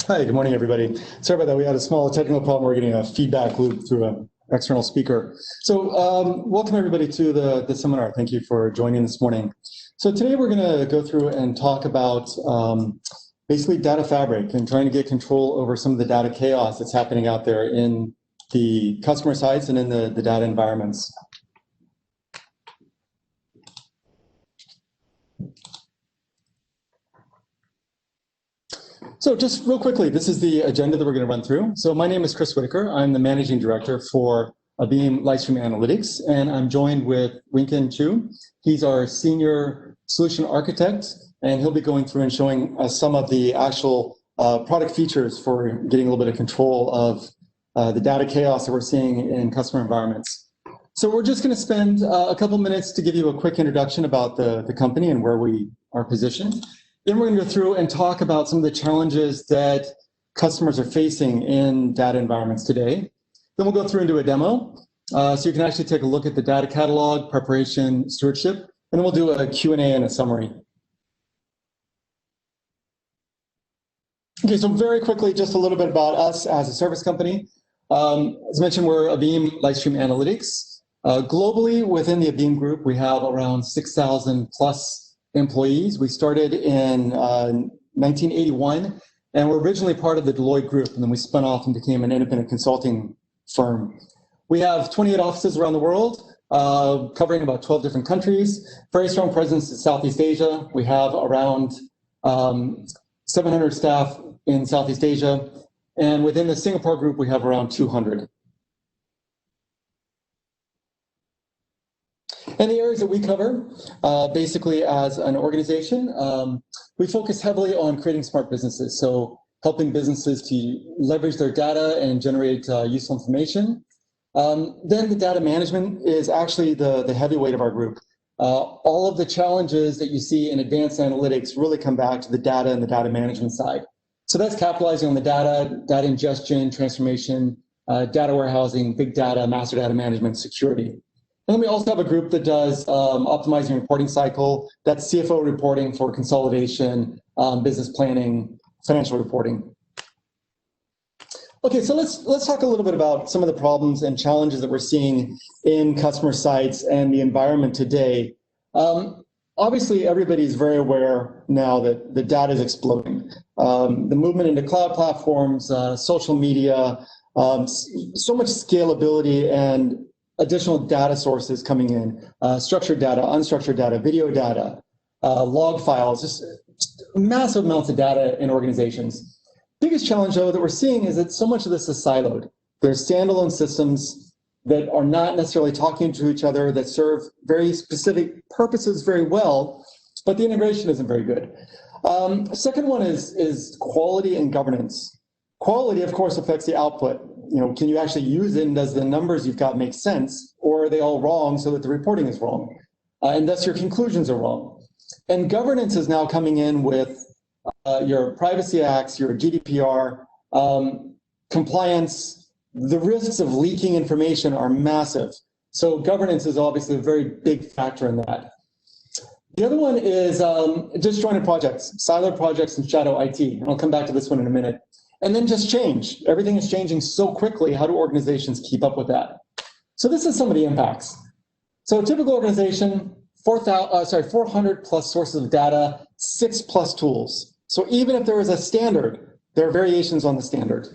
Hi, good morning, everybody. Sorry about that. We had a small technical problem. We're getting a feedback loop through an external speaker. So welcome, everybody, to the seminar. Thank you for joining this morning. So today we're going to go through and talk about basically data fabric and trying to get control over some of the data chaos that's happening out there in the customer sites and in the data environments. So just real quickly, this is the agenda that we're going to run through. So my name is Chris Whitaker. I'm the Managing Director for Beam Livestream Analytics, and I'm joined with Winkin Chu. He's our Senior Solution Architect, and he'll be going through and showing us some of the actual product features for getting a little bit of control of the data chaos that we're seeing in customer environments. So we're just going to spend a couple minutes to give you a quick introduction about the company and where we are positioned. Then we're going to go through and talk about some of the challenges that customers are facing in data environments today. Then we'll go through and do a demo. So you can actually take a look at the data catalog, preparation, stewardship, and then we'll do a Q&A and a summary. Okay, so very quickly, just a little bit about us as a service company. As mentioned, we're Beam Livestream Analytics. Globally, within the Beam group, we have around 6,000 plus employees. We started in 1981, and we're originally part of the Deloitte group, and then we spun off and became an independent consulting firm. We have 28 offices around the world, covering about 12 different countries, very strong presence in Southeast Asia. We have around 700 staff in Southeast Asia, and within the Singapore group, we have around 200. And the areas that we cover, basically as an organization, we focus heavily on creating smart businesses. So helping businesses to leverage their data and generate useful information. Then the data management is actually the heavyweight of our group. All of the challenges that you see in advanced analytics really come back to the data and the data management side. So that's capitalizing on the data ingestion, transformation, data warehousing, big data, master data management, security. And then we also have a group that does optimizing reporting cycle. That's CFO reporting for consolidation, business planning, financial reporting. Okay, so let's talk a little bit about some of the problems and challenges that we're seeing in customer sites and the environment today. Obviously, everybody's very aware now that the data is exploding. The movement into cloud platforms, social media, so much scalability and additional data sources coming in, structured data, unstructured data, video data, log files, just massive amounts of data in organizations. Biggest challenge, though, that we're seeing is that so much of this is siloed. There's standalone systems that are not necessarily talking to each other, that serve very specific purposes very well, but the integration isn't very good. Second one is quality and governance. Quality, of course, affects the output. You know, can you actually use it, and does the numbers you've got make sense, or are they all wrong so that the reporting is wrong, and thus your conclusions are wrong? And governance is now coming in with your privacy acts, your GDPR, compliance. The risks of leaking information are massive. So governance is obviously a very big factor in that. The other one is disjointed projects, siloed projects, and shadow IT. And I'll come back to this one in a minute. And then just change. Everything is changing so quickly. How do organizations keep up with that? So this is some of the impacts. So a typical organization, 400 plus sources of data, 6 plus tools. So even if there is a standard, there are variations on the standard.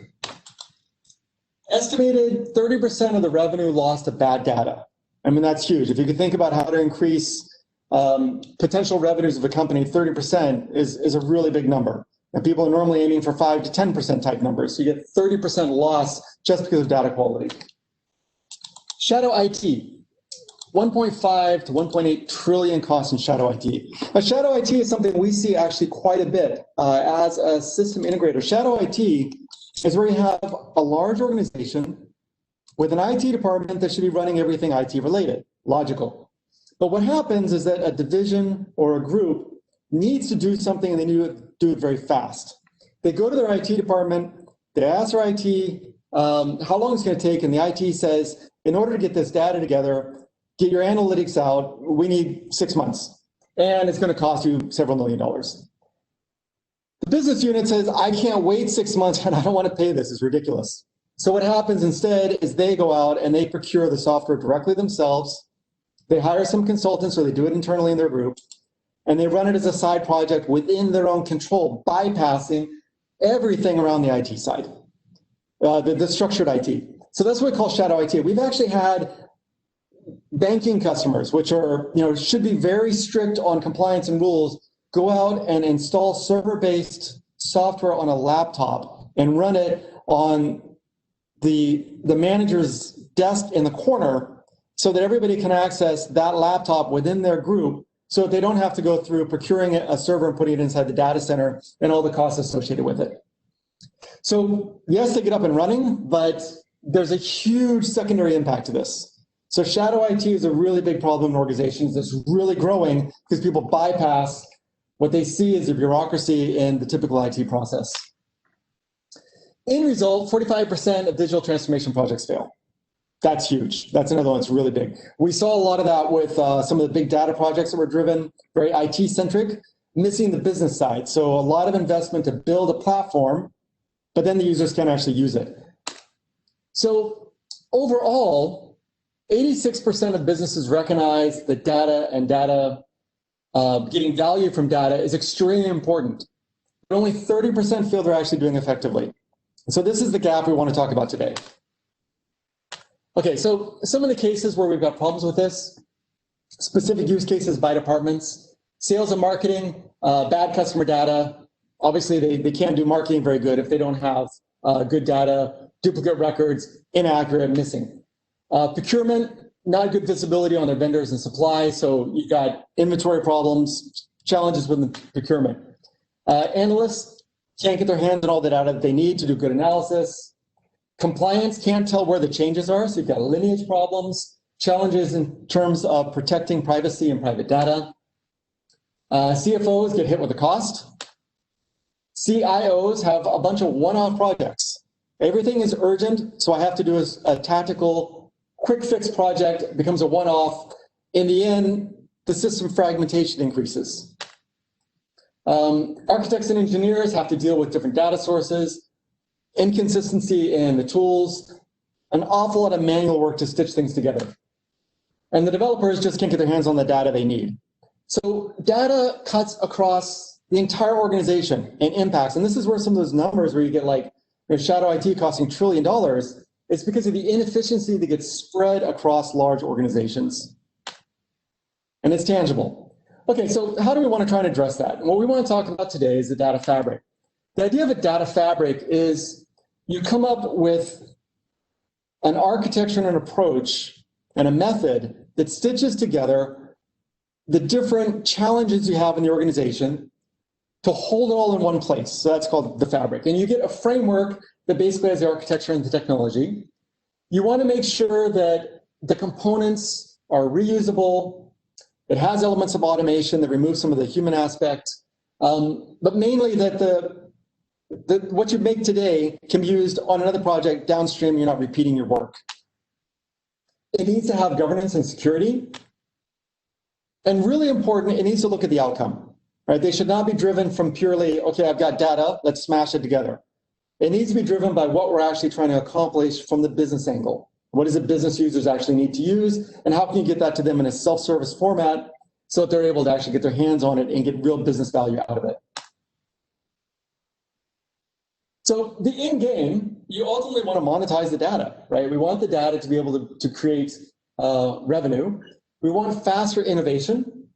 Estimated 30% of the revenue lost to bad data. I mean, that's huge. If you could think about how to increase potential revenues of a company, 30% is a really big number. And people are normally aiming for 5 to 10% type numbers. So you get 30% loss just because of data quality. Shadow IT, 1.5 to 1.8 trillion costs in shadow IT. Now, shadow IT is something we see actually quite a bit as a system integrator. Shadow IT is where you have a large organization with an IT department that should be running everything IT related, logical. But what happens is that a division or a group needs to do something, and they need to do it very fast. They go to their IT department, they ask their IT how long it's going to take, and the IT says, in order to get this data together, get your analytics out, we need 6 months, and it's going to cost you several $1 million. The business unit says, I can't wait 6 months and I don't want to pay this. It's ridiculous. So what happens instead is they go out and they procure the software directly themselves. They hire some consultants or they do it internally in their group, and they run it as a side project within their own control, bypassing everything around the IT side, the structured IT. So that's what we call shadow IT. We've actually had banking customers, which are, should be very strict on compliance and rules, go out and install server-based software on a laptop and run it on the manager's desk in the corner so that everybody can access that laptop within their group, so that they don't have to go through procuring a server and putting it inside the data center and all the costs associated with it. So yes, they get up and running, but there's a huge secondary impact to this. So shadow IT is a really big problem in organizations that's really growing because people bypass what they see as a bureaucracy in the typical IT process. End result, 45% of digital transformation projects fail. That's huge. That's another one that's really big. We saw a lot of that with some of the big data projects that were driven, very IT-centric, missing the business side. So a lot of investment to build a platform, but then the users can't actually use it. So overall, 86% of businesses recognize that data and getting value from data is extremely important, but only 30% feel they're actually doing effectively. So this is the gap we want to talk about today. Okay, so some of the cases where we've got problems with this, specific use cases by departments, sales and marketing, bad customer data. Obviously, they can't do marketing very good if they don't have good data, duplicate records, inaccurate, missing. Procurement, not good visibility on their vendors and supply, so you've got inventory problems, challenges with the procurement. Analysts can't get their hands on all the data that they need to do good analysis. Compliance can't tell where the changes are, so you've got lineage problems, challenges in terms of protecting privacy and private data. CFOs get hit with the cost. CIOs have a bunch of one-off projects. Everything is urgent, so I have to do a tactical, quick fix project. It becomes a one-off. In the end, the system fragmentation increases. Architects and engineers have to deal with different data sources, inconsistency in the tools, an awful lot of manual work to stitch things together. And the developers just can't get their hands on the data they need. So data cuts across the entire organization and impacts. And this is where some of those numbers where you get like shadow IT costing $1 trillion, it's because of the inefficiency that gets spread across large organizations. And it's tangible. Okay, so how do we want to try and address that? And what we want to talk about today is the data fabric. The idea of a data fabric is you come up with an architecture and an approach and a method that stitches together the different challenges you have in the organization to hold it all in one place. So that's called the fabric. And you get a framework that basically has the architecture and the technology. You want to make sure that the components are reusable. It has elements of automation that remove some of the human aspect, but mainly that what you make today can be used on another project downstream. You're not repeating your work. It needs to have governance and security. And really important, it needs to look at the outcome. Right? They should not be driven from purely, okay, I've got data, let's smash it together. It needs to be driven by what we're actually trying to accomplish from the business angle. What does the business users actually need to use? And how can you get that to them in a self-service format so that they're able to actually get their hands on it and get real business value out of it? So the end game, you ultimately want to monetize the data, right? We want the data to be able to create revenue. We want faster innovation.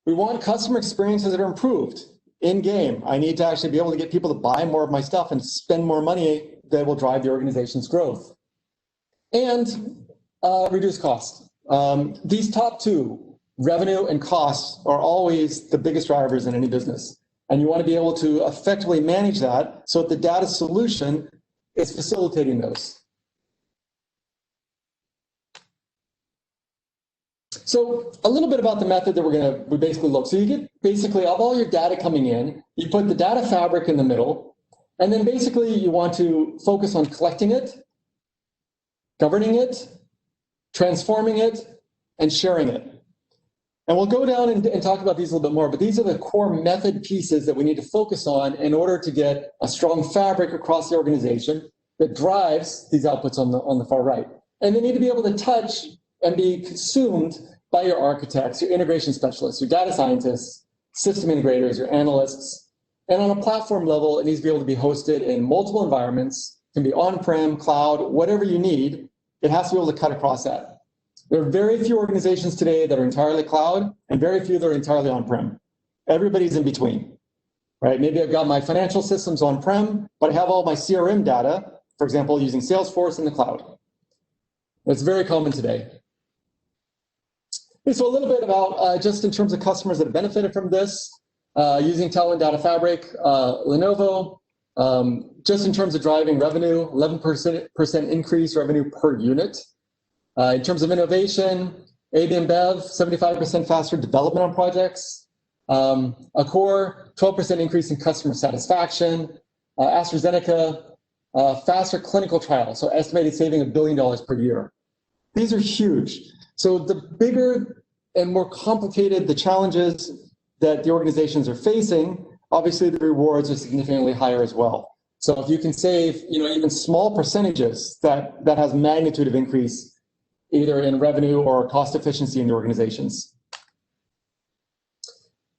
We want customer experiences that are improved in game. I need to actually be able to get people to buy more of my stuff and spend more money that will drive the organization's growth. And reduce costs. These top two, revenue and costs, are always the biggest drivers in any business. And you want to be able to effectively manage that so that the data solution is facilitating those. So a little bit about the method that we basically look. So you get basically of all your data coming in, you put the data fabric in the middle, and then basically you want to focus on collecting it, governing it, transforming it, and sharing it. And we'll go down and talk about these a little bit more, but these are the core method pieces that we need to focus on in order to get a strong fabric across the organization that drives these outputs on the far right. And they need to be able to touch and be consumed by your architects, your integration specialists, your data scientists, system integrators, your analysts. And on a platform level, it needs to be able to be hosted in multiple environments. It can be on-prem, cloud, whatever you need. It has to be able to cut across that. There are very few organizations today that are entirely cloud and very few that are entirely on-prem. Everybody's in between, right? Maybe I've got my financial systems on-prem, but I have all my CRM data, for example, using Salesforce in the cloud. That's very common today. Okay, so a little bit about just in terms of customers that have benefited from this, using Talent Data Fabric, Lenovo, just in terms of driving revenue, 11% increase revenue per unit. In terms of innovation, AB InBev, 75% faster development on projects. Accor, 12% increase in customer satisfaction. AstraZeneca, faster clinical trials, so estimated saving $1 billion per year. These are huge. So the bigger and more complicated the challenges that the organizations are facing, obviously the rewards are significantly higher as well. So if you can save, even small percentages, that has magnitude of increase either in revenue or cost efficiency in the organizations.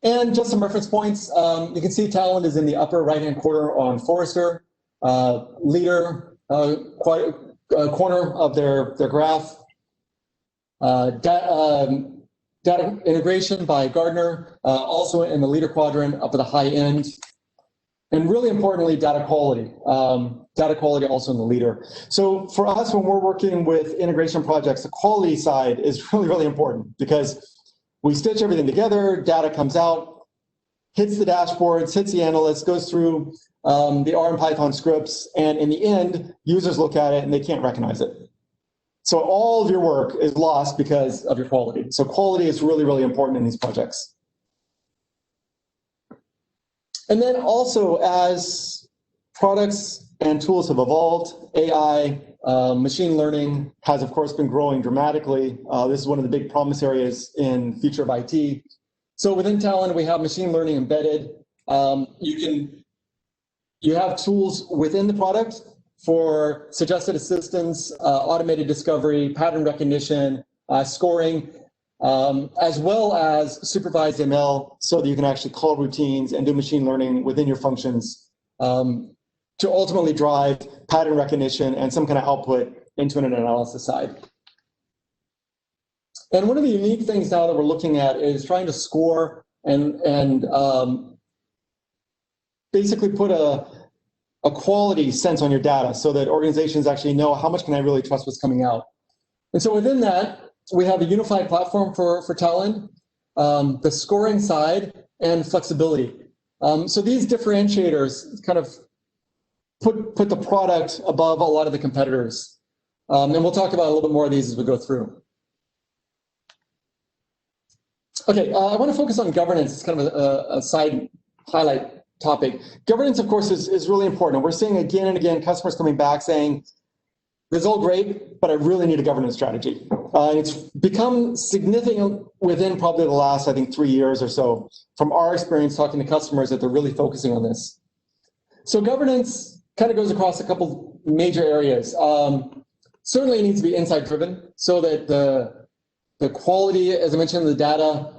And just some reference points. You can see Talent is in the upper right-hand corner on Forrester, leader corner of their graph. Data integration by Gartner, also in the leader quadrant up at the high end. And really importantly, data quality. Data quality also in the leader. So for us, when we're working with integration projects, the quality side is really, really important because we stitch everything together, data comes out, hits the dashboards, hits the analysts, goes through the R and Python scripts, and in the end, users look at it and they can't recognize it. So all of your work is lost because of your quality. So quality is really, really important in these projects. And then also, as products and tools have evolved, AI, machine learning has, of course, been growing dramatically. This is one of the big promise areas in the future of IT. So within Talent, we have machine learning embedded. You have tools within the product for suggested assistance, automated discovery, pattern recognition, scoring, as well as supervised ML, so that you can actually call routines and do machine learning within your functions to ultimately drive pattern recognition and some kind of output into an analysis side. And one of the unique things now that we're looking at is trying to score and basically put a quality sense on your data so that organizations actually know how much can I really trust what's coming out. And so within that, we have a unified platform for Talent, the scoring side, and flexibility. So these differentiators kind of put the product above a lot of the competitors. And we'll talk about a little bit more of these as we go through. Okay, I want to focus on governance. It's kind of a side highlight topic. Governance, of course, is really important. We're seeing again and again customers coming back saying, this is all great, but I really need a governance strategy. It's become significant within probably the last, I think, 3 years or so, from our experience talking to customers that they're really focusing on this. So governance kind of goes across a couple major areas. Certainly it needs to be insight driven so that the quality, as I mentioned, the data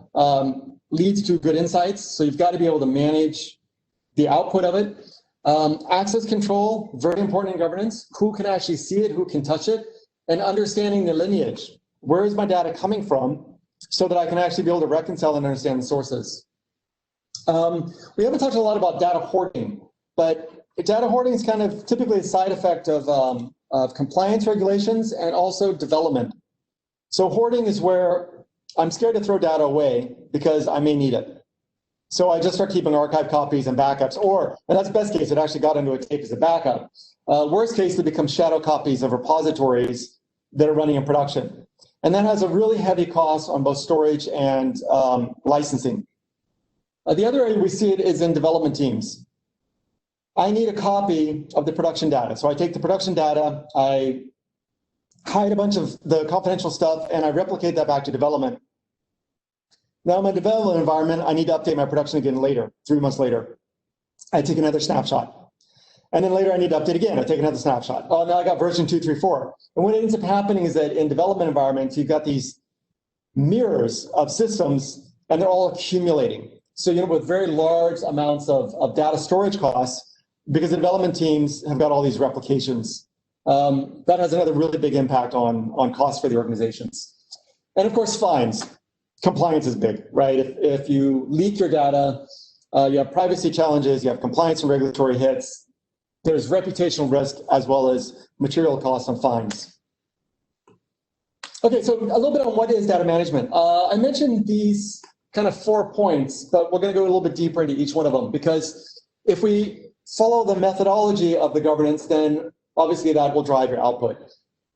leads to good insights. So you've got to be able to manage the output of it. Access control, very important in governance. Who can actually see it, who can touch it, and understanding the lineage. Where is my data coming from so that I can actually be able to reconcile and understand the sources. We haven't talked a lot about data hoarding, but data hoarding is kind of typically a side effect of compliance regulations and also development. So hoarding is where I'm scared to throw data away because I may need it. So I just start keeping archive copies and backups, and that's best case, it actually got into a tape as a backup. Worst case, they become shadow copies of repositories that are running in production. And that has a really heavy cost on both storage and licensing. The other area we see it is in development teams. I need a copy of the production data. So I take the production data, I hide a bunch of the confidential stuff, and I replicate that back to development. Now in my development environment, I need to update my production again later, 3 months later. I take another snapshot. And then later I need to update again. I take another snapshot. Oh, now I got version 2, 3, 4. And what ends up happening is that in development environments, you've got these mirrors of systems, and they're all accumulating. So, with very large amounts of data storage costs, because the development teams have got all these replications, that has another really big impact on costs for the organizations. And of course, fines. Compliance is big, right? If you leak your data, you have privacy challenges, you have compliance and regulatory hits. There's reputational risk as well as material costs and fines. Okay, so a little bit on what is data management. I mentioned these kind of 4 points, but we're going to go a little bit deeper into each one of them, because if we follow the methodology of the governance, then obviously that will drive your output.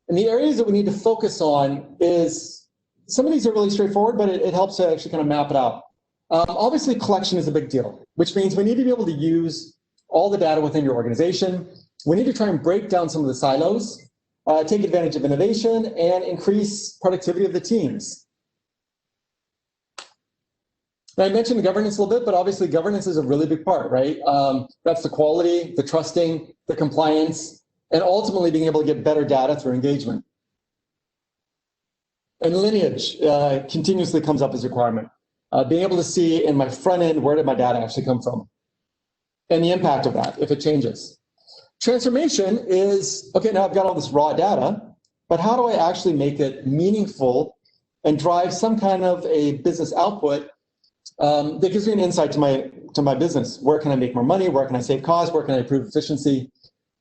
And the areas that we need to focus on is, some of these are really straightforward, but it helps to actually kind of map it out. Obviously, collection is a big deal, which means we need to be able to use all the data within your organization. We need to try and break down some of the silos, take advantage of innovation, and increase productivity of the teams. Now, I mentioned the governance a little bit, but obviously governance is a really big part, right? That's the quality, the trusting, the compliance, and ultimately being able to get better data through engagement. And lineage continuously comes up as a requirement. Being able to see in my front end, where did my data actually come from? And the impact of that, if it changes. Transformation is, okay, now I've got all this raw data, but how do I actually make it meaningful and drive some kind of a business output that gives me an insight to my business? Where can I make more money? Where can I save costs? Where can I improve efficiency?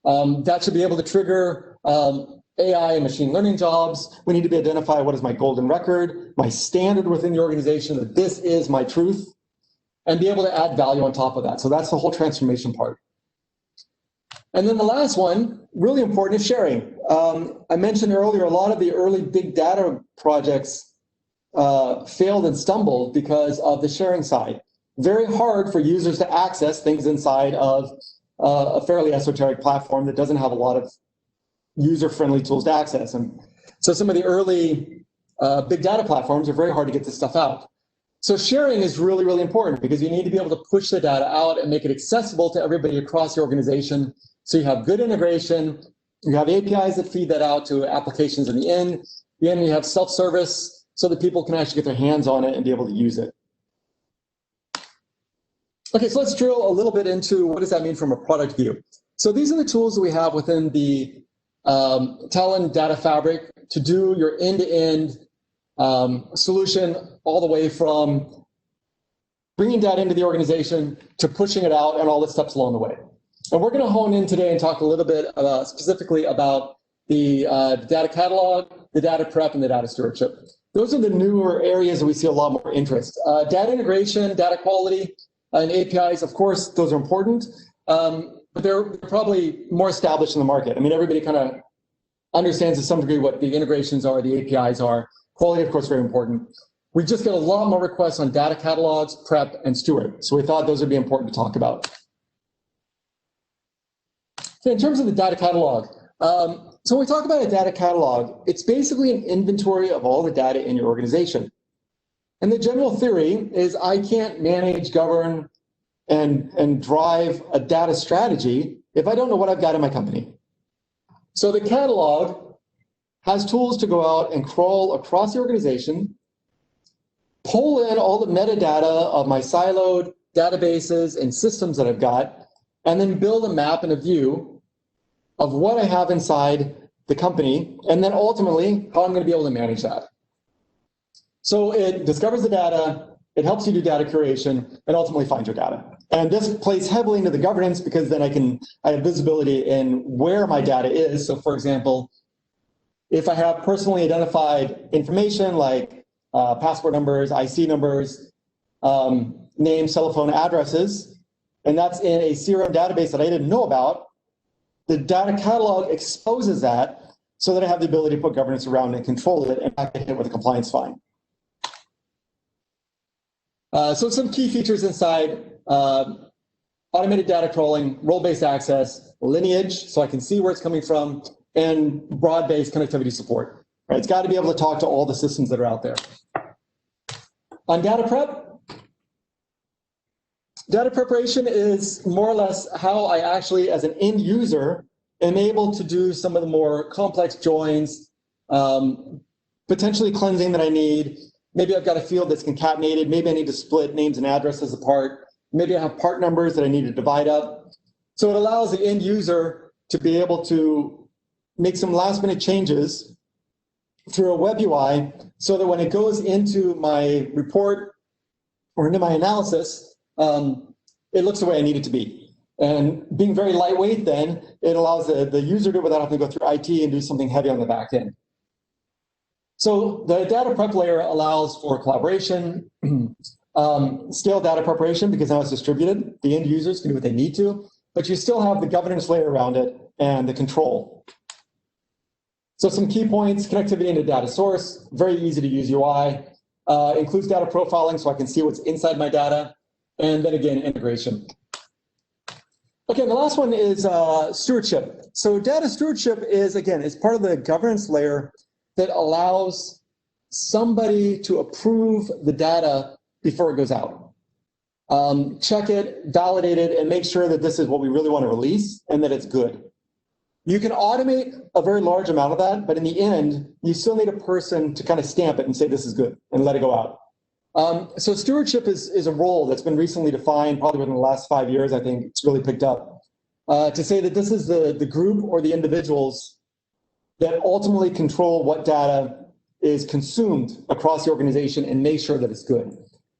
That should be able to trigger AI and machine learning jobs. We need to be identify what is my golden record, my standard within the organization, that this is my truth, and be able to add value on top of that. So that's the whole transformation part. And then the last one, really important, is sharing. I mentioned earlier, a lot of the early big data projects failed and stumbled because of the sharing side. Very hard for users to access things inside of a fairly esoteric platform that doesn't have a lot of user-friendly tools to access. And so some of the early big data platforms are very hard to get this stuff out. So sharing is really, really important, because you need to be able to push the data out and make it accessible to everybody across your organization. So you have good integration, you have APIs that feed that out to applications in the end. Then you have self-service so that people can actually get their hands on it and be able to use it. Okay, so let's drill a little bit into what does that mean from a product view. So these are the tools that we have within the Talon Data Fabric to do your end-to-end solution, all the way from bringing data into the organization to pushing it out and all the steps along the way. And we're going to hone in today and talk a little bit specifically about the data catalog, the data prep, and the data stewardship. Those are the newer areas that we see a lot more interest. Data integration, data quality, and APIs, of course, those are important, but they're probably more established in the market. I mean, everybody kind of understands to some degree what the integrations are, the APIs are. Quality, of course, very important. We just get a lot more requests on data catalogs, prep, and steward. So we thought those would be important to talk about. So in terms of the data catalog, so when we talk about a data catalog, it's basically an inventory of all the data in your organization. And the general theory is I can't manage, govern, and drive a data strategy if I don't know what I've got in my company. So the catalog has tools to go out and crawl across the organization, pull in all the metadata of my siloed databases and systems that I've got, and then build a map and a view of what I have inside the company, and then ultimately how I'm going to be able to manage that. So it discovers the data, it helps you do data curation, and ultimately finds your data. And this plays heavily into the governance, because then I have visibility in where my data is. So for example, if I have personally identified information like passport numbers, IC numbers, names, telephone addresses, and that's in a CRM database that I didn't know about, the data catalog exposes that so that I have the ability to put governance around and control it and not get hit with a compliance fine. So some key features inside: automated data crawling, role-based access, lineage, so I can see where it's coming from, and broad-based connectivity support. Right? It's got to be able to talk to all the systems that are out there. On data prep, data preparation is more or less how I actually, as an end user, am able to do some of the more complex joins, potentially cleansing that I need. Maybe I've got a field that's concatenated. Maybe I need to split names and addresses apart. Maybe I have part numbers that I need to divide up. So it allows the end user to be able to make some last minute changes through a web UI so that when it goes into my report or into my analysis, it looks the way I need it to be. And being very lightweight, then it allows the user to, without having to go through IT and do something heavy on the back end. So the data prep layer allows for collaboration, scale data preparation because now it's distributed. The end users can do what they need to, but you still have the governance layer around it and the control. So some key points: connectivity into data source, very easy to use UI, includes data profiling so I can see what's inside my data, and then again, integration. Okay, the last one is stewardship. So data stewardship is, again, it's part of the governance layer that allows somebody to approve the data before it goes out. Check it, validate it, and make sure that this is what we really want to release and that it's good. You can automate a very large amount of that, but in the end, you still need a person to kind of stamp it and say this is good and let it go out. So stewardship is a role that's been recently defined, probably within the last 5 years. I think it's really picked up to say that this is the group or the individuals that ultimately control what data is consumed across the organization and make sure that it's good.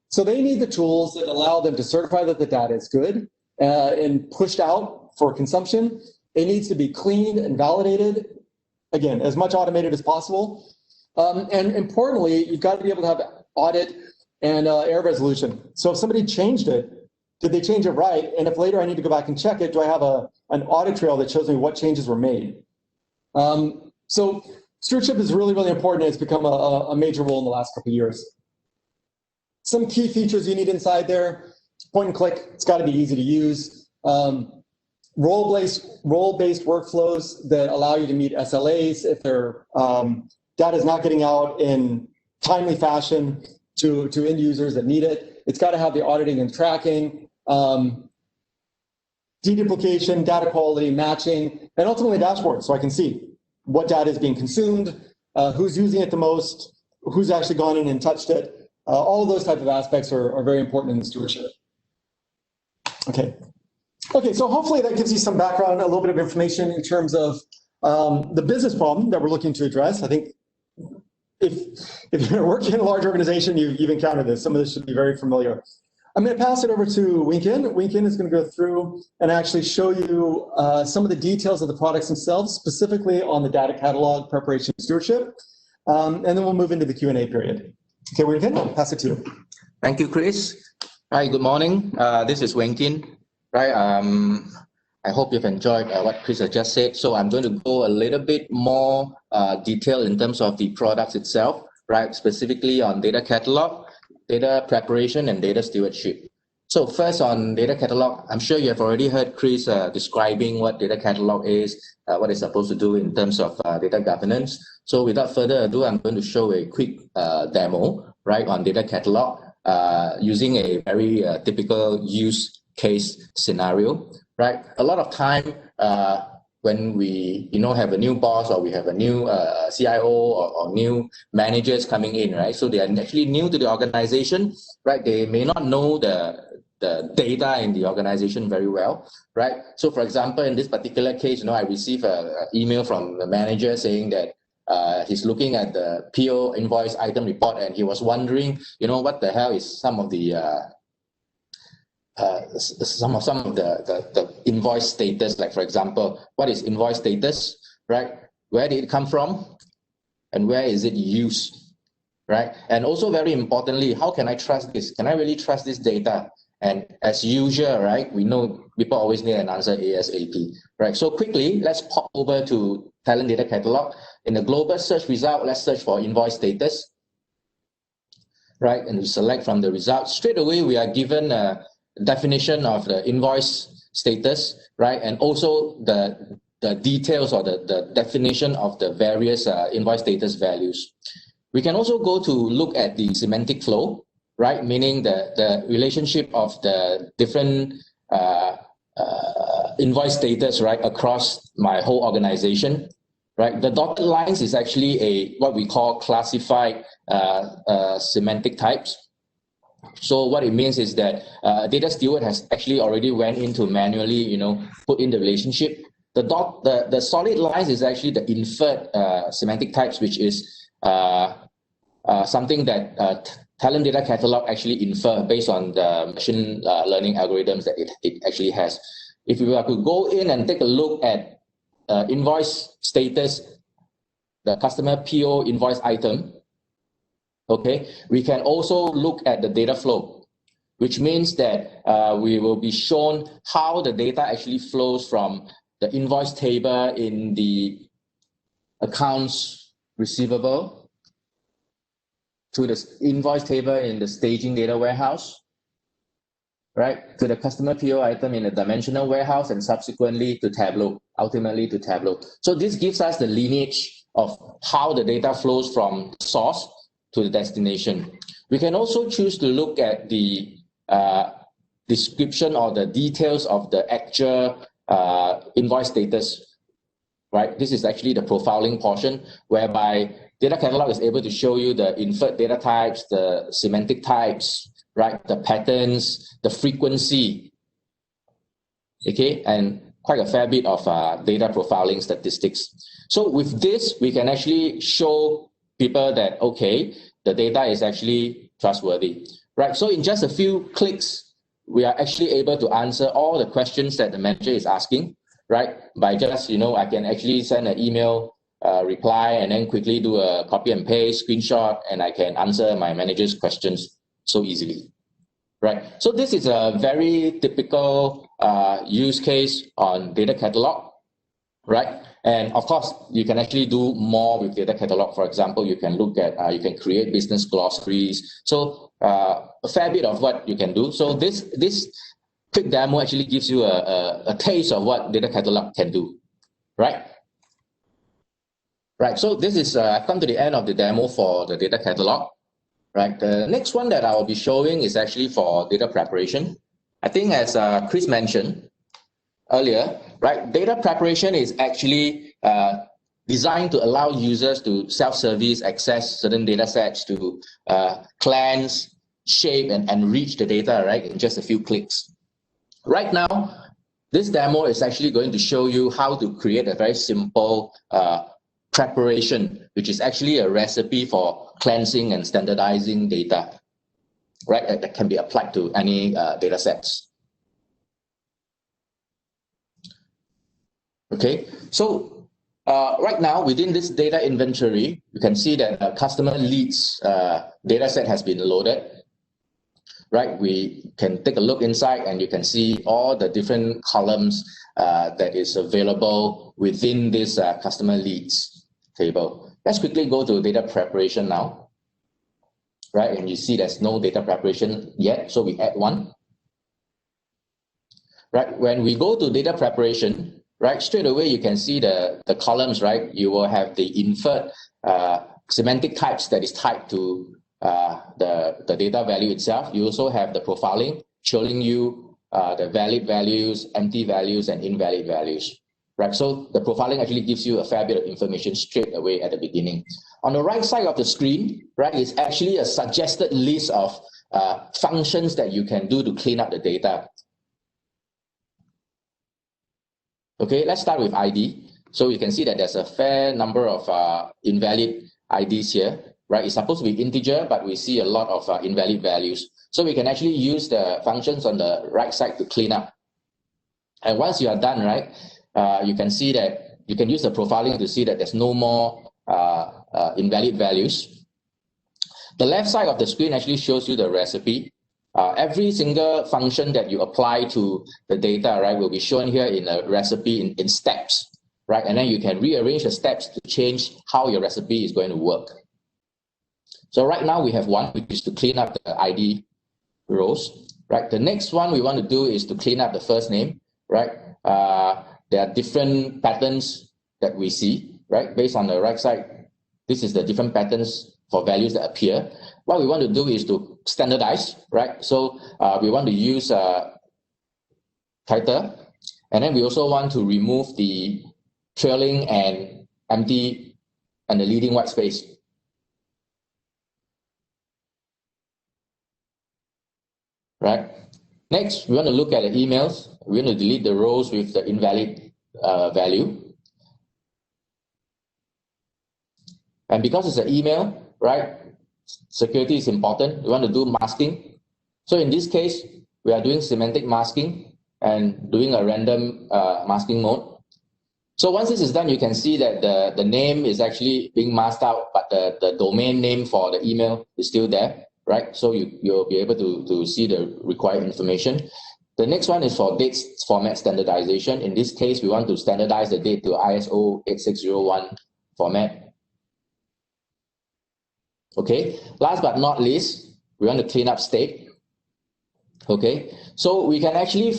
So they need the tools that allow them to certify that the data is good and pushed out for consumption. It needs to be cleaned and validated, again, as much automated as possible. And importantly, you've got to be able to have audit and error resolution. So if somebody changed it, did they change it right? And if later I need to go back and check it, do I have an audit trail that shows me what changes were made? So stewardship is really, really important. It's become a major role in the last couple of years. Some key features you need inside there: point and click. It's got to be easy to use. Role-based workflows that allow you to meet SLAs if their data is not getting out in timely fashion to end users that need it. It's got to have the auditing and tracking, deduplication, data quality, matching, and ultimately dashboards so I can see what data is being consumed, who's using it the most, who's actually gone in and touched it. All of those type of aspects are very important in the stewardship. Okay, so hopefully that gives you some background, a little bit of information in terms of the business problem that we're looking to address. I think if you're working in a large organization, you've encountered this. Some of this should be very familiar. I'm going to pass it over to Winkin. Winkin is going to go through and actually show you some of the details of the products themselves, specifically on the data catalog, preparation, and stewardship. And then we'll move into the Q&A period. Okay, Winkin, I'll pass it to you. Thank you, Chris. Hi, good morning. This is Winkin. Right, I hope you've enjoyed what Chris has just said. So I'm going to go a little bit more detail in terms of the products itself, right? Specifically on data catalog, data preparation, and data stewardship. So first on data catalog, I'm sure you have already heard Chris describing what data catalog is, what it's supposed to do in terms of data governance. So without further ado, I'm going to show a quick demo, right, on data catalog using a very typical use case scenario, right? A lot of time when we have a new boss or we have a new CIO or new managers coming in, right? So they are actually new to the organization, right? They may not know the data in the organization very well, right? So for example, in this particular case, I received an email from the manager saying that he's looking at the PO invoice item report and he was wondering, what the hell is some of the the invoice status, like for example, what is invoice status, right? Where did it come from and where is it used, right? And also very importantly, how can I trust this? Can I really trust this data? And as usual, right, we know people always need an answer ASAP, right? So quickly, let's pop over to Talent Data Catalog. In the global search result, let's search for invoice status, right? And we select from the results. Straight away, we are given a definition of the invoice status, right? And also the details or the definition of the various invoice status values. We can also go to look at the semantic flow, right? Meaning the relationship of the different invoice status, right, across my whole organization, right? The dotted lines is actually what we call classified semantic types. So what it means is that data steward has actually already went into manually, put in the relationship. The solid lines is actually the inferred semantic types, which is something that talent data catalog actually infer based on the machine learning algorithms that it actually has. If we were to go in and take a look at invoice status, the customer PO invoice item, okay, we can also look at the data flow, which means that we will be shown how the data actually flows from the invoice table in the accounts receivable to the invoice table in the staging data warehouse, right, to the customer PO item in the dimensional warehouse, and subsequently to Tableau, ultimately to Tableau. So this gives us the lineage of how the data flows from source to the destination. We can also choose to look at the description or the details of the actual invoice status, right? This is actually the profiling portion, whereby data catalog is able to show you the inferred data types, the semantic types, right? The patterns, the frequency, okay? And quite a fair bit of data profiling statistics. So with this, we can actually show people that, okay, the data is actually trustworthy, right? So in just a few clicks, we are actually able to answer all the questions that the manager is asking, right? By just, I can actually send an email reply and then quickly do a copy and paste screenshot, and I can answer my manager's questions so easily, right? So this is a very typical use case on data catalog, right? And of course, you can actually do more with data catalog. For example, you can look at, you can create business glossaries. So a fair bit of what you can do. So this quick demo actually gives you a taste of what data catalog can do, right? Right, so this is, I've come to the end of the demo for the data catalog, right? The next one that I will be showing is actually for data preparation. I think as Chris mentioned earlier, right, data preparation is actually designed to allow users to self-service access certain data sets to cleanse, shape, and enrich the data, right, in just a few clicks. Right now, this demo is actually going to show you how to create a very simple preparation, which is actually a recipe for cleansing and standardizing data, right, that can be applied to any data sets. Okay, so right now within this data inventory, you can see that a customer leads data set has been loaded, right? We can take a look inside and you can see all the different columns that is available within this customer leads table. Let's quickly go to data preparation now, right? And you see there's no data preparation yet, so we add one. Right, when we go to data preparation, right, straight away you can see the columns, right? You will have the inferred semantic types that is tied to the data value itself. You also have the profiling showing you the valid values, empty values, and invalid values, right? So the profiling actually gives you a fair bit of information straight away at the beginning. On the right side of the screen, right, is actually a suggested list of functions that you can do to clean up the data. Okay, let's start with ID. So you can see that there's a fair number of invalid IDs here, right? It's supposed to be integer, but we see a lot of invalid values. So we can actually use the functions on the right side to clean up. And once you are done, right, you can see that you can use the profiling to see that there's no more invalid values. The left side of the screen actually shows you the recipe. Every single function that you apply to the data, right, will be shown here in a recipe in steps, right? And then you can rearrange the steps to change how your recipe is going to work. So right now we have one, which is to clean up the ID rows, right? The next one we want to do is to clean up the first name, right? There are different patterns that we see, right? Based on the right side, this is the different patterns for values that appear. What we want to do is to standardize, right? So we want to use title, and then we also want to remove the trailing and empty and the leading white space. Right. Next, we want to look at the emails. We want to delete the rows with the invalid value. And because it's an email, right, security is important. We want to do masking. So in this case, we are doing semantic masking and doing a random masking mode. So once this is done, you can see that the name is actually being masked out, but the domain name for the email is still there, right? So you'll be able to see the required information. The next one is for dates format standardization. In this case, we want to standardize the date to ISO 8601 format. Okay, last but not least, we want to clean up state. Okay, so we can actually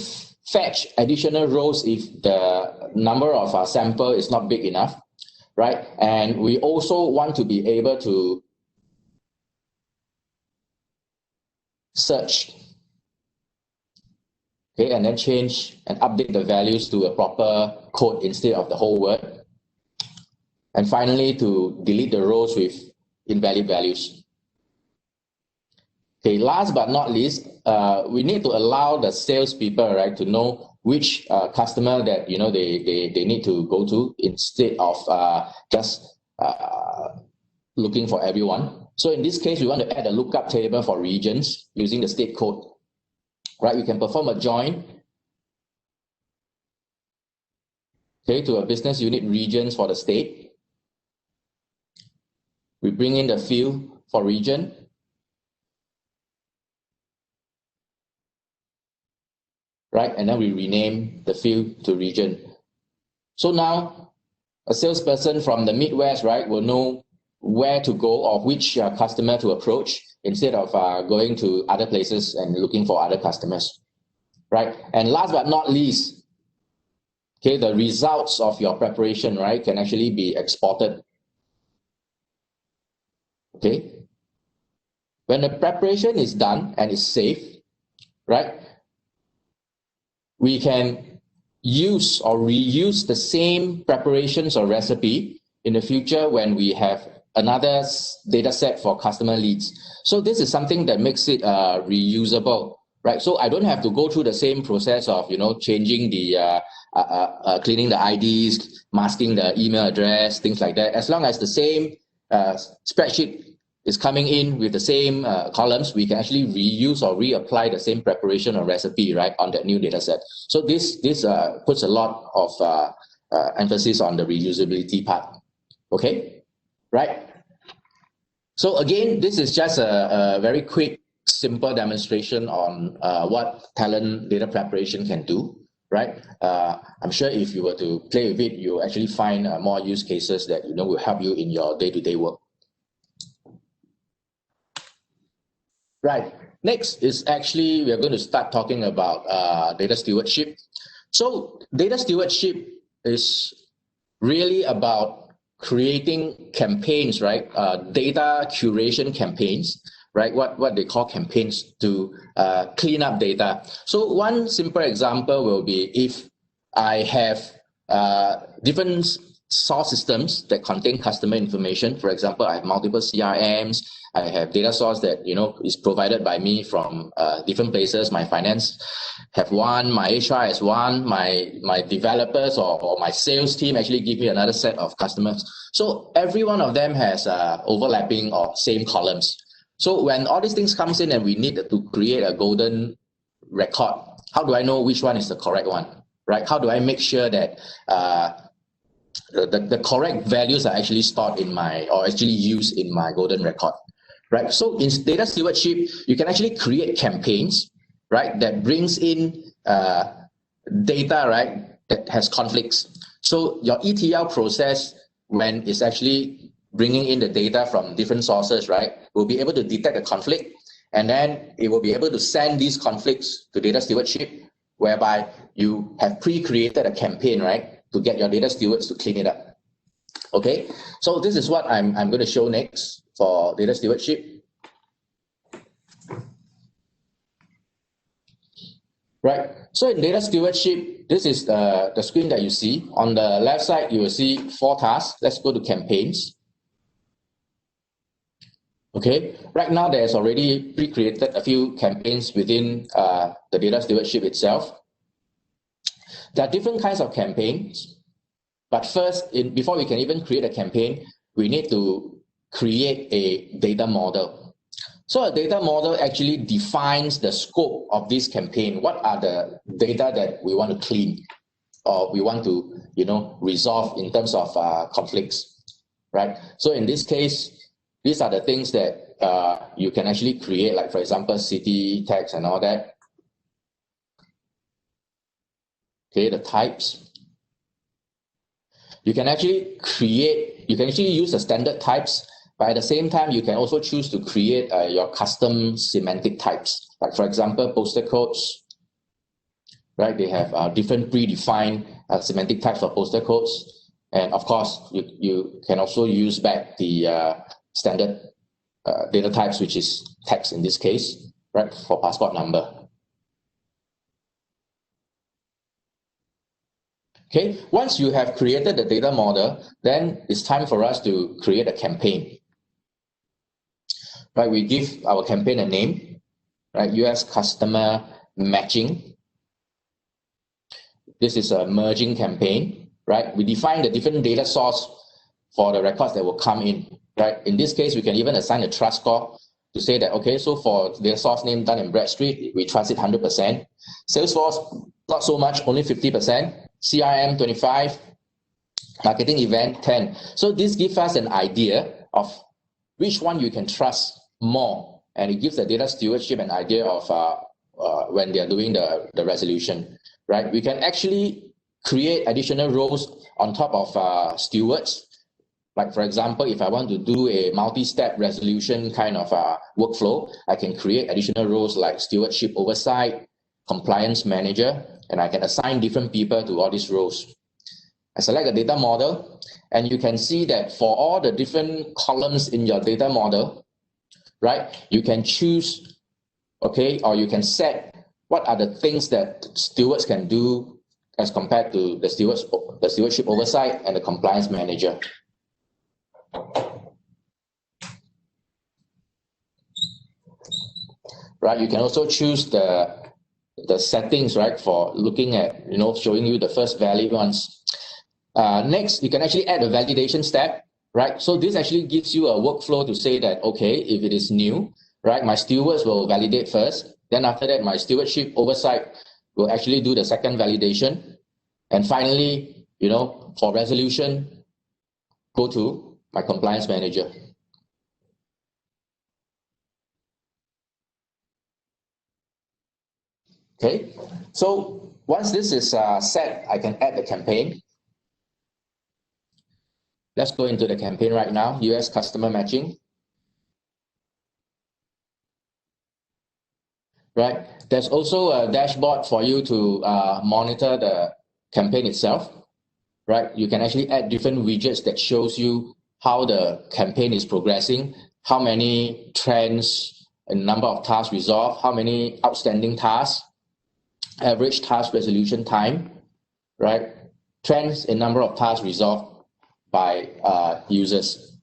fetch additional rows if the number of our sample is not big enough, right? And we also want to be able to search, okay, and then change and update the values to a proper code instead of the whole word. And finally, to delete the rows with invalid values. Okay, last but not least, we need to allow the salespeople, right, to know which customer that they need to go to instead of just looking for everyone. So in this case, we want to add a lookup table for regions using the state code. Right, we can perform a join, okay, to a business unit regions for the state. We bring in the field for region. Right, and then we rename the field to region. So now a salesperson from the Midwest, right, will know where to go or which customer to approach instead of going to other places and looking for other customers, right? And last but not least, okay, the results of your preparation, right, can actually be exported. Okay, when the preparation is done and is safe, right, we can use or reuse the same preparations or recipe in the future when we have another data set for customer leads. So this is something that makes it reusable, right? So I don't have to go through the same process of, changing the, cleaning the IDs, masking the email address, things like that. As long as the same spreadsheet is coming in with the same columns, we can actually reuse or reapply the same preparation or recipe, right, on that new data set. So this puts a lot of emphasis on the reusability part. Okay, right? So again, this is just a very quick, simple demonstration on what talent data preparation can do, right? I'm sure if you were to play with it, you'll actually find more use cases that will help you in your day-to-day work. Right. Next is actually, we are going to start talking about data stewardship. So data stewardship is really about creating campaigns, right? Data curation campaigns, right? What they call campaigns to clean up data. So one simple example will be if I have different source systems that contain customer information. For example, I have multiple CRMs. I have data source that is provided by me from different places. My finance have one, my HR has one, my developers or my sales team actually give me another set of customers. So every one of them has overlapping or same columns. So when all these things comes in and we need to create a golden record, how do I know which one is the correct one, right? How do I make sure that the correct values are actually stored in or actually used in my golden record, right? So in data stewardship, you can actually create campaigns, right, that brings in data, right, that has conflicts. So your ETL process, when it's actually bringing in the data from different sources, right, will be able to detect a conflict, and then it will be able to send these conflicts to data stewardship, whereby you have pre-created a campaign, right, to get your data stewards to clean it up. Okay, so this is what I'm going to show next for data stewardship. right? So in data stewardship, this is the screen that you see. On the left side, you will see 4 tasks. Let's go to campaigns. Okay, right now there's already pre-created a few campaigns within the data stewardship itself. There are different kinds of campaigns, but first, before we can even create a campaign, we need to create a data model. So a data model actually defines the scope of this campaign. What are the data that we want to clean or we want to, resolve in terms of conflicts, right? So in this case, these are the things that you can actually create, like for example, city tags and all that. Okay, the types. You can actually use the standard types, but at the same time, you can also choose to create your custom semantic types. Like for example, postal codes, right? They have different predefined semantic types for postal codes. And of course, you can also use back the standard data types, which is text in this case, right, for passport number. Okay, once you have created the data model, then it's time for us to create a campaign. Right, we give our campaign a name, right, US customer matching. This is a merging campaign, right? We define the different data source for the records that will come in, right? In this case, we can even assign a trust score to say that, okay, so for the source name Dun & Bradstreet, we trust it 100%. Salesforce, not so much, only 50%. CRM, 25. Marketing event, 10. So this gives us an idea of which one you can trust more. And it gives the data stewardship an idea of when they are doing the resolution, right? We can actually create additional roles on top of stewards. Like for example, if I want to do a multi-step resolution kind of workflow, I can create additional roles like stewardship oversight, compliance manager, and I can assign different people to all these roles. I select a data model, and you can see that for all the different columns in your data model, right, you can choose, okay, or you can set what are the things that stewards can do as compared to the stewardship oversight and the compliance manager. Right, you can also choose the settings, right, for looking at, showing you the first valid ones. Next, you can actually add a validation step, right? So this actually gives you a workflow to say that, okay, if it is new, right, my stewards will validate first. Then after that, my stewardship oversight will actually do the second validation. And finally, for resolution, go to my compliance manager. Okay, so once this is set, I can add the campaign. Let's go into the campaign right now, US customer matching. Right, there's also a dashboard for you to monitor the campaign itself. Right, you can actually add different widgets that shows you how the campaign is progressing, how many trends and number of tasks resolved, how many outstanding tasks, average task resolution time, right? Trends in number of tasks resolved by users,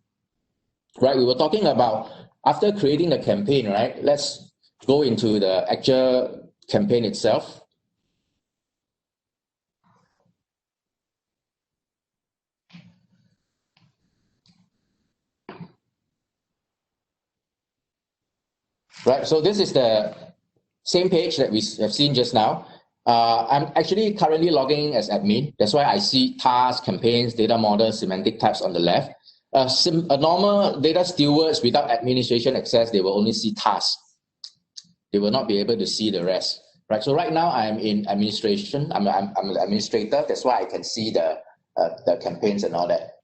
right? We were talking about after creating the campaign, right? Let's go into the actual campaign itself. Right, so this is the same page that we have seen just now. I'm actually currently logging as admin. That's why I see tasks, campaigns, data models, semantic types on the left. A normal data stewards without administration access, they will only see tasks. They will not be able to see the rest. Right. So right now I'm in administration. I'm an administrator. That's why I can see the campaigns and all that.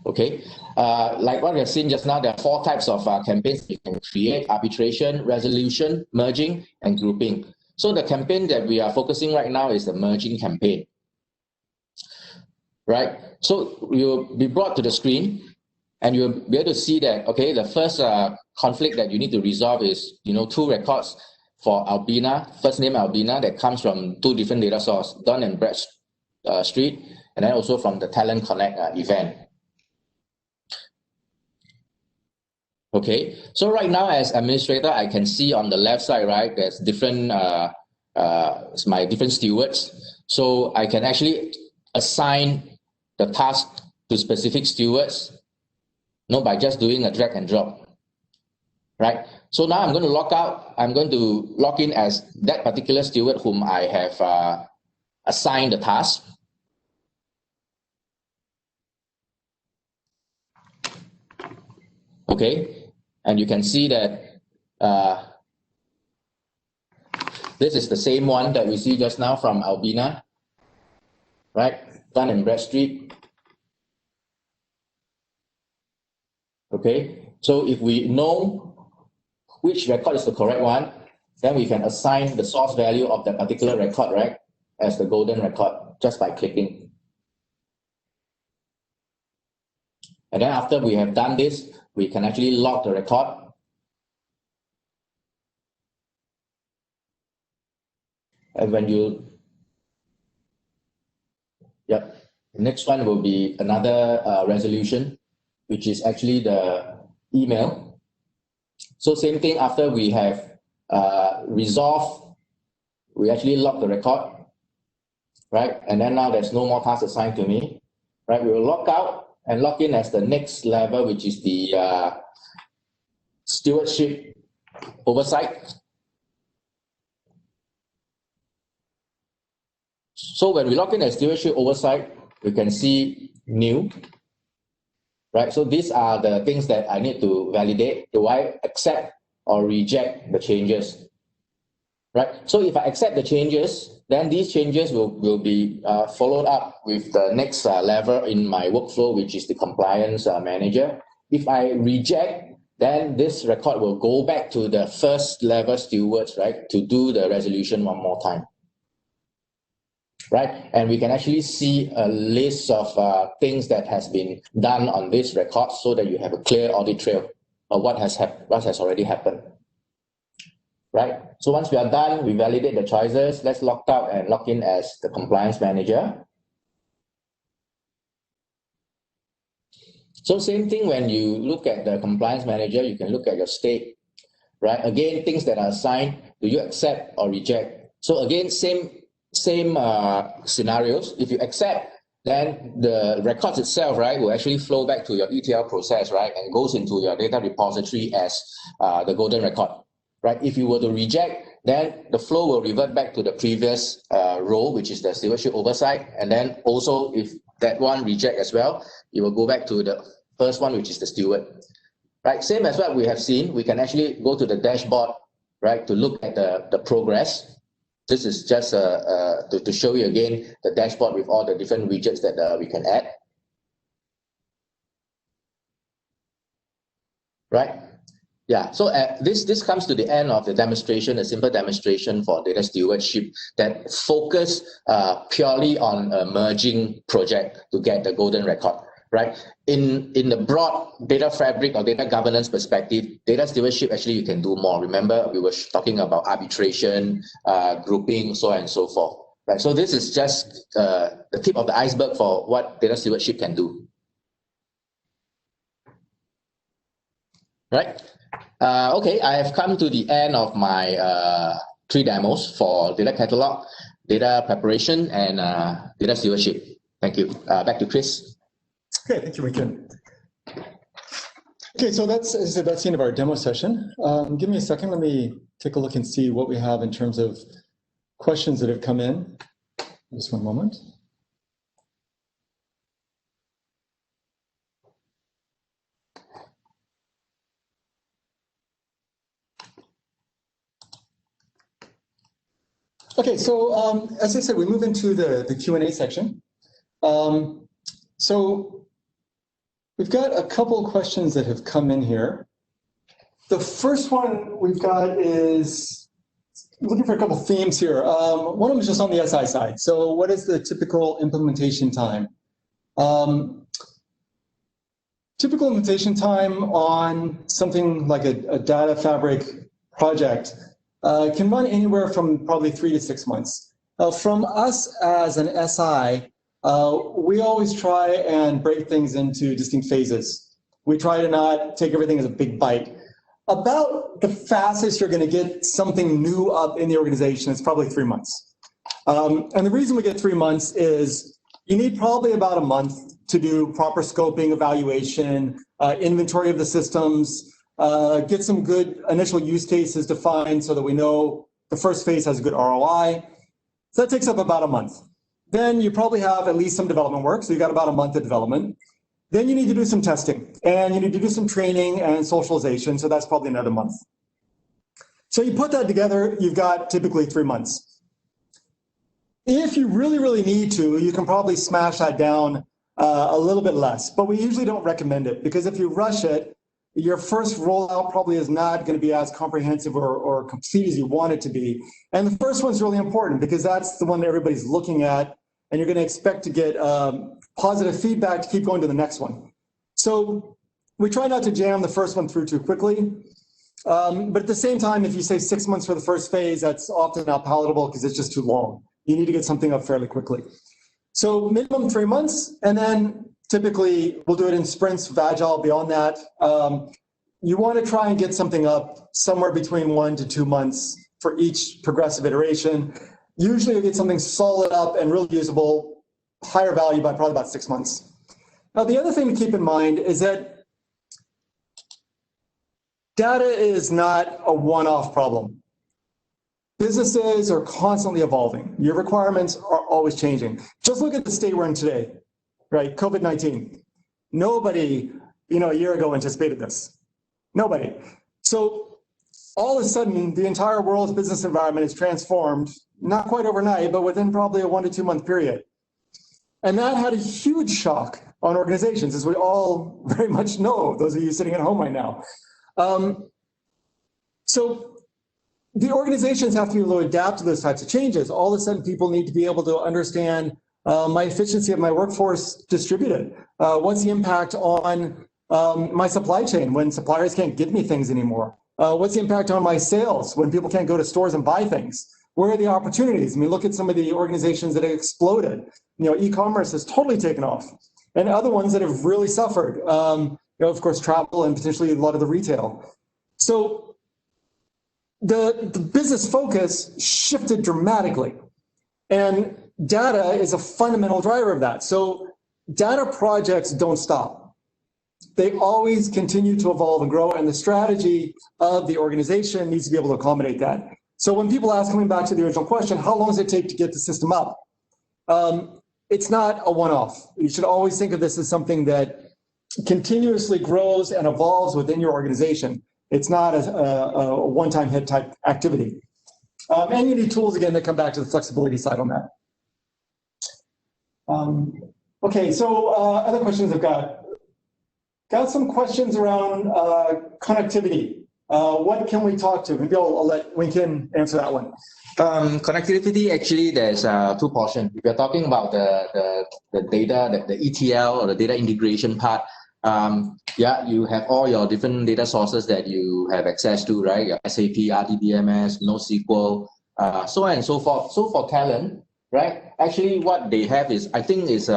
Okay, like what we have seen just now, there are 4 types of campaigns you can create: arbitration, resolution, merging, and grouping. So the campaign that we are focusing right now is the merging campaign. Right, so you'll be brought to the screen, And you'll be able to see that, okay, the first conflict that you need to resolve is, two records for Albina, first name Albina, that comes from two different data sources, Dun and Bradstreet, and then also from the Talent Connect event. Okay, so right now as administrator, I can see on the left side, right, there's different, my different stewards. So I can actually assign the task to specific stewards, by just doing a drag and drop, right? So now I'm going to log out. I'm going to log in as that particular steward whom I have assigned the task. Okay, and you can see that this is the same one that we see just now from Albina, right? Dun and Bradstreet. Okay, so if we know which record is the correct one, then we can assign the source value of that particular record, right, as the golden record just by clicking. And then after we have done this, we can actually log the record. And when you, the next one will be another resolution, which is actually the email. So same thing, after we have resolved, we actually log the record, right? And then now there's no more task assigned to me, right? We will log out and log in as the next level, which is the stewardship oversight. So when we log in as stewardship oversight, we can see new, right? So these are the things that I need to validate. Do I accept or reject the changes, right? So if I accept the changes, then these changes will be followed up with the next level in my workflow, which is the compliance manager. If I reject, then this record will go back to the first level stewards, right, to do the resolution one more time. Right, and we can actually see a list of things that has been done on this record, so that you have a clear audit trail of what has already happened. Right, so once we are done, we validate the choices. Let's log out and log in as the compliance manager. So same thing, when you look at the compliance manager, you can look at your state, right? Again, things that are assigned, do you accept or reject? So again, same scenarios. If you accept, then the records itself, right, will actually flow back to your ETL process, right, and goes into your data repository as the golden record, right? If you were to reject, then the flow will revert back to the previous role, which is the stewardship oversight. And then also, if that one reject as well, it will go back to the first one, which is the steward, right? Same as what we have seen, we can actually go to the dashboard, right, to look at the progress. This is just to show you again the dashboard with all the different widgets that we can add. Right? Yeah, so this comes to the end of the demonstration, a simple demonstration for data stewardship that focus purely on a merging project to get the golden record. Right? In the broad data fabric or data governance perspective, data stewardship, actually you can do more. Remember, we were talking about arbitration, grouping, so on and so forth. Right? So this is just the tip of the iceberg for what data stewardship can do. Right? Okay, I have come to the end of my 3 demos for data catalog, data preparation, and data stewardship. Thank you. Back to Chris. Okay, thank you, Winston. Okay, so that's the end of our demo session. Give me a second. Let me take a look and see what we have in terms of questions that have come in. Just one moment. Okay, so as I said, we move into the Q&A section. So we've got a couple of questions that have come in here. The first one we've got is looking for a couple of themes here. One of them is just on the SI side. So what is the typical implementation time? typical implementation time on something like a data fabric project can run anywhere from probably 3 to 6 months. From us as an SI, we always try and break things into distinct phases. We try to not take everything as a big bite. About the fastest you're going to get something new up in the organization is probably 3 months. And the reason we get 3 months is you need probably about a month to do proper scoping, evaluation, inventory of the systems, get some good initial use cases defined so that we know the first phase has a good ROI. So that takes up about a month. Then you probably have at least some development work, so you got about a month of development. Then you need to do some testing, and you need to do some training and socialization, so that's probably another month. So you put that together, you've got typically 3 months. If you really, really need to, you can probably smash that down a little bit less, but we usually don't recommend it, because if you rush it, your first rollout probably is not going to be as comprehensive or complete as you want it to be. And the first one's really important because that's the one that everybody's looking at, and you're going to expect to get positive feedback to keep going to the next one. So we try not to jam the first one through too quickly. But at the same time, if you say 6 months for the first phase, that's often not palatable because it's just too long. You need to get something up fairly quickly. So minimum 3 months, and then typically we'll do it in sprints of Agile beyond that. You want to try and get something up somewhere between 1 to 2 months for each progressive iteration. Usually you get something solid up and really usable, higher value by probably about 6 months. Now, the other thing to keep in mind is that data is not a one-off problem. Businesses are constantly evolving. Your requirements are always changing. Just look at the state we're in today, right? COVID-19. Nobody, a year ago anticipated this. Nobody. So all of a sudden, the entire world's business environment is transformed, not quite overnight, but within probably a 1 to 2 month period. And that had a huge shock on organizations, as we all very much know, those of you sitting at home right now. So the organizations have to be able to adapt to those types of changes. All of a sudden, people need to be able to understand my efficiency of my workforce distributed. What's the impact on my supply chain when suppliers can't give me things anymore? What's the impact on my sales when people can't go to stores and buy things? Where are the opportunities? I mean, look at some of the organizations that have exploded. E-commerce has totally taken off, and other ones that have really suffered. Of course, travel and potentially a lot of the retail. So the business focus shifted dramatically, and data is a fundamental driver of that. So data projects don't stop. They always continue to evolve and grow, and the strategy of the organization needs to be able to accommodate that. So when people ask, coming back to the original question, how long does it take to get the system up? It's not a one-off. You should always think of this as something that continuously grows and evolves within your organization. It's not a one-time hit type activity. And you need tools, again, that come back to the flexibility side on that. Okay, so other questions I've got some questions around connectivity. What can we talk to? Maybe I'll let Winkin answer that one. Connectivity, actually, there's two portions. If you're talking about the data, the ETL or the data integration part, you have all your different data sources that you have access to, right? Your SAP, RDBMS, NoSQL, so on and so forth. So for talent, right? Actually, what they have is, I think, is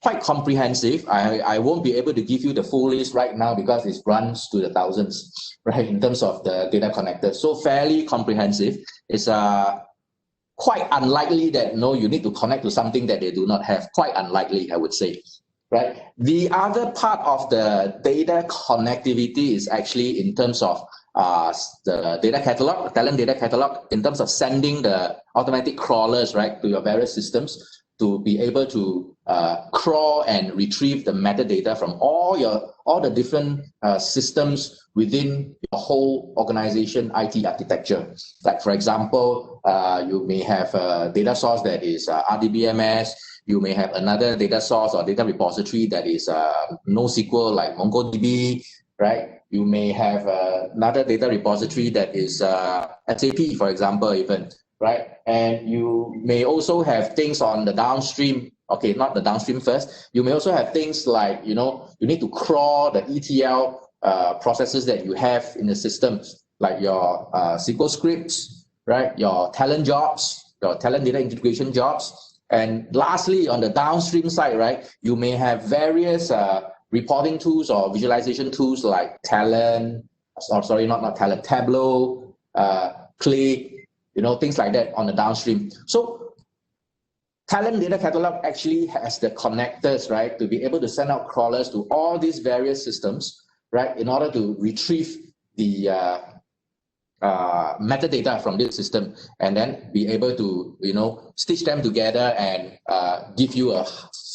quite comprehensive. I won't be able to give you the full list right now because it runs to the thousands, right, in terms of the data connected. So fairly comprehensive. It's quite unlikely that you need to connect to something that they do not have. Quite unlikely, I would say, right? The other part of the data connectivity is actually in terms of the data catalog, talent data catalog, in terms of sending the automatic crawlers, right, to your various systems to be able to crawl and retrieve the metadata from all the different systems within your whole organization IT architecture. Like, for example, you may have a data source that is RDBMS. You may have another data source or data repository that is NoSQL, like MongoDB, right? You may have another data repository that is SAP, for example, even, right? And you may also have things on the downstream Okay, not the downstream first. You may also have things like, you need to crawl the ETL processes that you have in the system, like your SQL scripts, right? Your talent jobs, your talent data integration jobs. And lastly, on the downstream side, right, you may have various reporting tools or visualization tools like Talent, or sorry, not Talent, Tableau, Click, things like that on the downstream. So Talent Data Catalog actually has the connectors, right, to be able to send out crawlers to all these various systems, right, in order to retrieve the metadata from this system and then be able to, stitch them together and give you a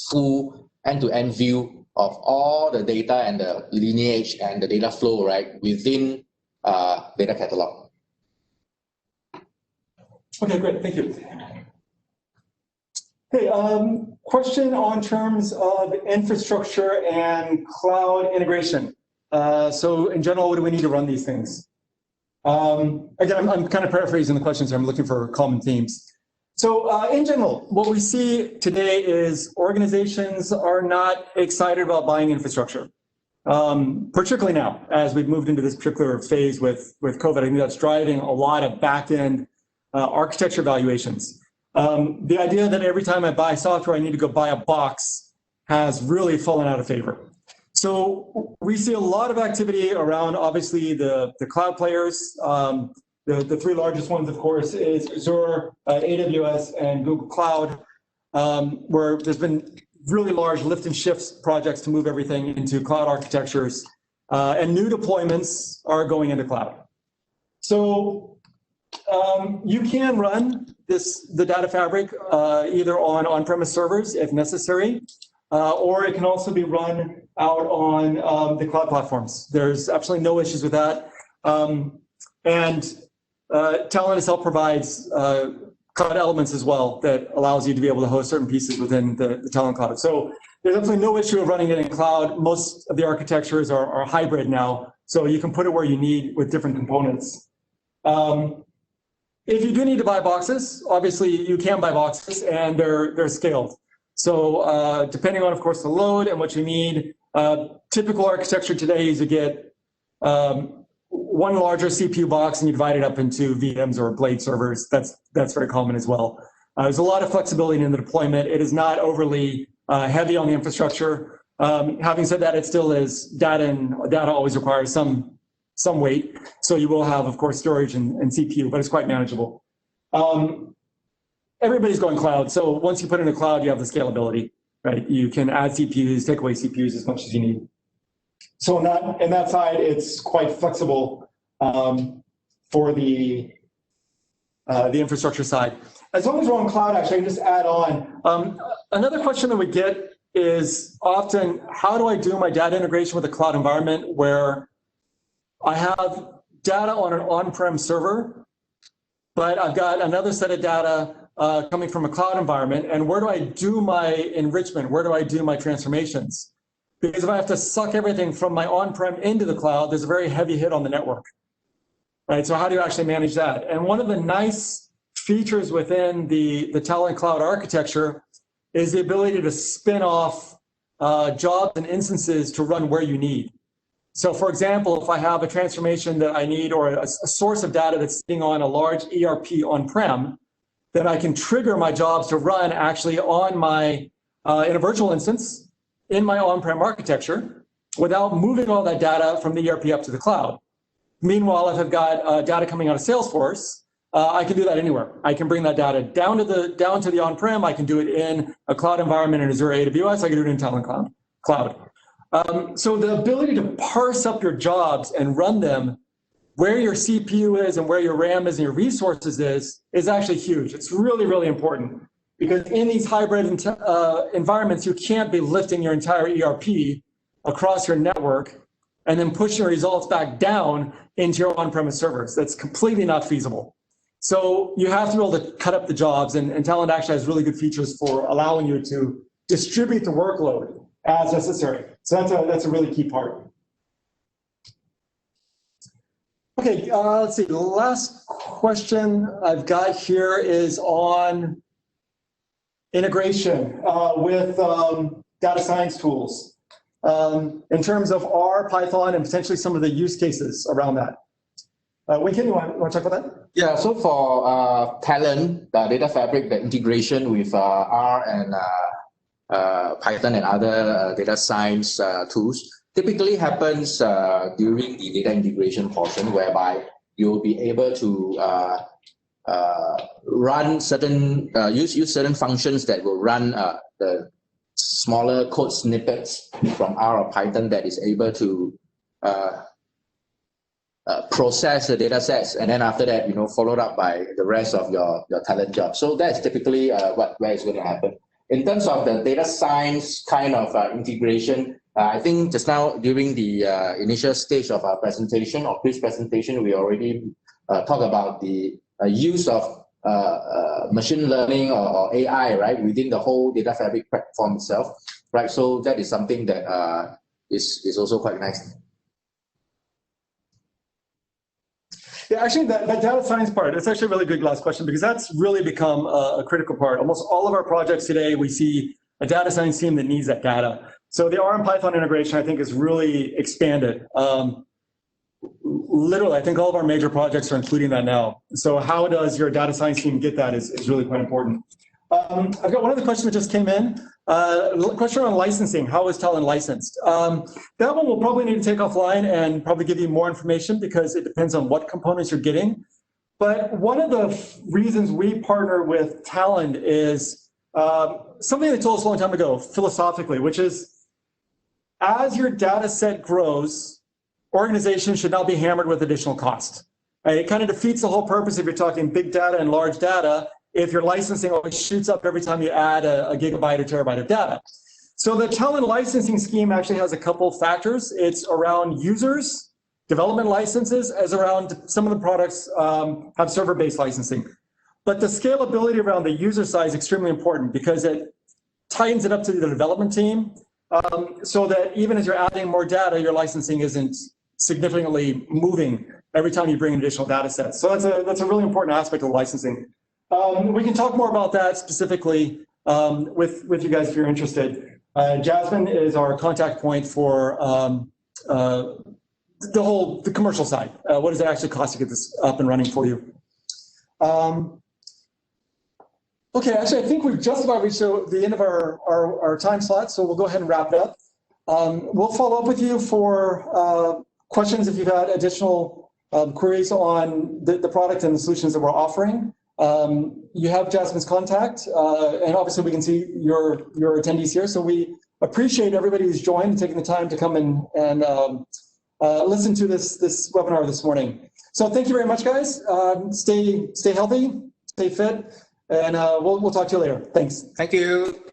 full end-to-end view of all the data and the lineage and the data flow, right, within Data Catalog. Okay, great, thank you. Hey, question on terms of infrastructure and cloud integration. So in general, what do we need to run these things? Again, I'm kind of paraphrasing the questions here. I'm looking for common themes. So in general, what we see today is organizations are not excited about buying infrastructure, particularly now, as we've moved into this particular phase with COVID. I think that's driving a lot of back-end architecture valuations. The idea that every time I buy software, I need to go buy a box has really fallen out of favor. So we see a lot of activity around, obviously, the cloud players. The three largest ones, of course, is Azure, AWS, and Google Cloud, where there's been really large lift and shifts projects to move everything into cloud architectures, and new deployments are going into cloud. So you can run the data fabric either on on-premise servers if necessary, or it can also be run out on the cloud platforms. There's absolutely no issues with that. And Talent itself provides cloud elements as well that allows you to be able to host certain pieces within the Talent Cloud. So there's absolutely no issue of running it in cloud. Most of the architectures are hybrid now, so you can put it where you need with different components. If you do need to buy boxes, obviously you can buy boxes and they're scaled. So depending on, of course, the load and what you need, typical architecture today is you get one larger CPU box and you divide it up into VMs or blade servers. That's very common as well. There's a lot of flexibility in the deployment. It is not overly heavy on the infrastructure. Having said that, it still is data, and data always requires some weight. So you will have, of course, storage and CPU, but it's quite manageable. Everybody's going cloud. So once you put in a cloud, you have the scalability, right? You can add CPUs, take away CPUs as much as you need. So on that side, it's quite flexible for the infrastructure side. As long as we're on cloud, actually, I can just add on. Another question that we get is often, how do I do my data integration with a cloud environment where I have data on an on-prem server, but I've got another set of data coming from a cloud environment, and where do I do my enrichment? Where do I do my transformations? Because if I have to suck everything from my on-prem into the cloud, there's a very heavy hit on the network, right? So how do you actually manage that? And one of the nice features within the Talent Cloud architecture is the ability to spin off jobs and instances to run where you need. So for example, if I have a transformation that I need or a source of data that's sitting on a large ERP on-prem, then I can trigger my jobs to run actually on my, in a virtual instance, in my on-prem architecture without moving all that data from the ERP up to the cloud. Meanwhile, if I've got data coming out of Salesforce, I can do that anywhere. I can bring that data down to the on-prem. I can do it in a cloud environment in Azure AWS. I can do it in Talent Cloud. So the ability to parse up your jobs and run them where your CPU is and where your RAM is and your resources is actually huge. It's really, really important because in these hybrid environments, you can't be lifting your entire ERP across your network and then pushing your results back down into your on-premise servers. That's completely not feasible. So you have to be able to cut up the jobs, and Talent actually has really good features for allowing you to distribute the workload as necessary. So that's a really key part. Okay, let's see. The last question I've got here is on integration with data science tools in terms of R, Python, and potentially some of the use cases around that. Wei-Kin, you want to talk about that? Yeah, so for talent, the data fabric, the integration with R and Python and other data science tools typically happens during the data integration portion, whereby you'll be able to run certain, use certain functions that will run the smaller code snippets from R or Python that is able to process the data sets, and then after that, followed up by the rest of your talent job. So that's typically where it's going to happen. In terms of the data science kind of integration, I think just now during the initial stage of our presentation or Chris' presentation, we already talked about the use of machine learning or AI, right, within the whole data fabric platform itself, right? So that is something that is also quite nice. Yeah, actually, that data science part, it's actually a really good last question, because that's really become a critical part. Almost all of our projects today, we see a data science team that needs that data. So the R and Python integration, I think, is really expanded. Literally, I think all of our major projects are including that now. So how does your data science team get that is really quite important. I've got one other question that just came in. Question on licensing. How is Talent licensed? That one we'll probably need to take offline and probably give you more information, because it depends on what components you're getting. But one of the reasons we partner with Talent is something they told us a long time ago, philosophically, which is as your data set grows, organizations should not be hammered with additional cost. Right? It kind of defeats the whole purpose if you're talking big data and large data, if your licensing always shoots up every time you add a gigabyte or terabyte of data. So the Talent licensing scheme actually has a couple of factors. It's around users, development licenses, as around some of the products have server-based licensing. But the scalability around the user side is extremely important, because it tightens it up to the development team, so that even as you're adding more data, your licensing isn't significantly moving every time you bring in additional data sets. So that's a really important aspect of licensing. We can talk more about that specifically with you guys if you're interested. Jasmine is our contact point for the commercial side. What does it actually cost to get this up and running for you? Okay, actually, I think we've just about reached the end of our time slot, so we'll go ahead and wrap it up. We'll follow up with you for questions if you've had additional queries on the product and the solutions that we're offering. You have Jasmine's contact, and obviously we can see your attendees here. So we appreciate everybody who's joined and taking the time to come and listen to this webinar this morning. So thank you very much, guys. Stay healthy, stay fit, and we'll talk to you later. Thanks. Thank you.